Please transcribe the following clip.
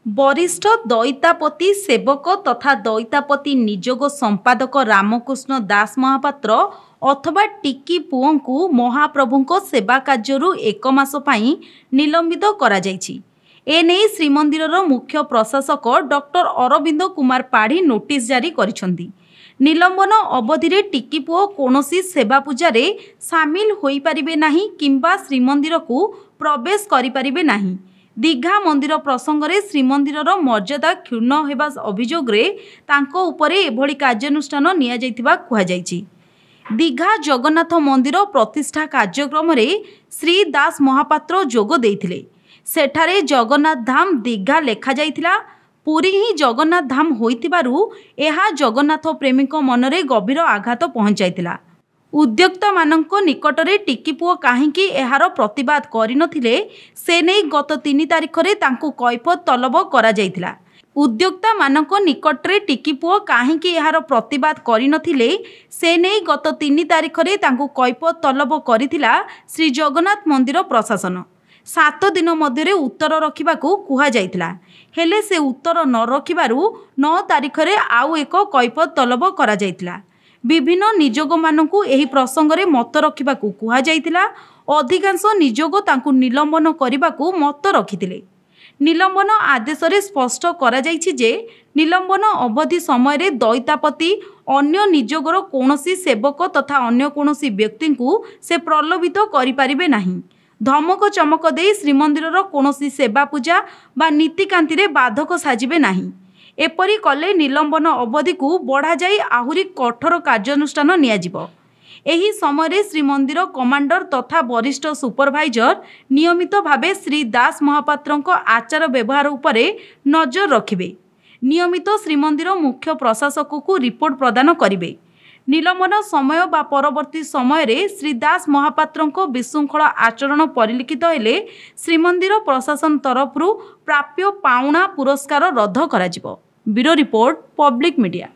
वरिष्ठ दैतापति सेवक तथा दैतापति निजोग संपादक रामकृष्ण दास महापात्र अथवा टिकी पुओं को महाप्रभु सेवा कार्य एक मास पई निलंबित करा जायछि। एने श्रीमंदिर मुख्य प्रशासक डॉक्टर अरविंद कुमार पाढ़ी नोटिस जारी करिसेंती। निलंबन अवधि रे टिकी पुओ कोनोसी सेवा पूजा रे सामिल होई परिबे नाही किंबा श्रीमंदिर को प्रवेश करि परिबे नाही। दीघा मंदिर प्रसंग में श्रीमंदिर मर्यादा क्षुण्ण होगा अभियोग उपरे एभली कार्यानुष्ठान निया जाइथिबा कुहा जाइछि। दीघा जगन्नाथ मंदिर प्रतिष्ठा कार्यक्रम में श्री दास महापात्र जोग देइथिले। सेठारे जगन्नाथ धाम दीघा लेखा जाइथिला। पुरी ही जगन्नाथ धाम होइतिबारु एहा जगन्नाथ प्रेमीक मनरे गभीर आघात पहुंचाइथिला। उद्योक्ता मानक निकटरे टिकी पुओ काहींकि एहार प्रतिवाद करिनथिले से नै गत 3 तारिख रे तांकु कैफत तलब करा जाइथिला। उद्योक्ता मानक निकटरे टिकी पुओ काहींकि एहार प्रतिवाद करिनथिले से नै गत 3 तारिख रे तांकु कैफत तलब करिथिला श्री जगन्नाथ मंदिर प्रशासन। 7 दिन मध्यरे उत्तर रखिबाकू कुहा जाइथिला, हेले से उत्तर न रखिबारु 9 तारिख रे आउ एक कैफत तलब करा जाइथिला। विभिन्न निजोग मानकू एही प्रसंग रे मत रखिबाकू कुहा जाइथिला। अधिकांश निजोग तांकू निलंबन करिबाकू मत रखिथिले। निलंबन आदेश रे स्पष्ट करा जाइछि जे निलंबन अवधि समय रे दैतापति अन्य निजोगर कोनोसी सेवक तथा अन्य कोनोसी व्यक्ति को से प्रलोभित करि परिबे नाही। धमक चमक दे श्रीमंदिर कोनोसी सेवा पूजा बा नीतिकांति रे बाधक साजिबे नाही। एपरी कले निलंबन अवधि को बढ़ा जाई आहुरी कठोर कार्यानुष्ठान नियाजिबो। एही समय श्रीमंदिर कमांडर तथा वरिष्ठ सुपरभाइजर नियमित भावे श्री दास महापात्रଙ୍କ आचार व्यवहार उपरे नजर रखिबे। नियमित श्रीमंदिर मुख्य प्रशासक को रिपोर्ट प्रदान करिवे। निलंबन समय बा परवर्ती समय रे श्री दास महापात्रଙ୍କ विशृंखला आचरण परिलिखित हेले श्रीमंदिर प्रशासन तरफरु प्राप्य पाउणा पुरस्कार रद्द कराजिबो। Bureau report, public media.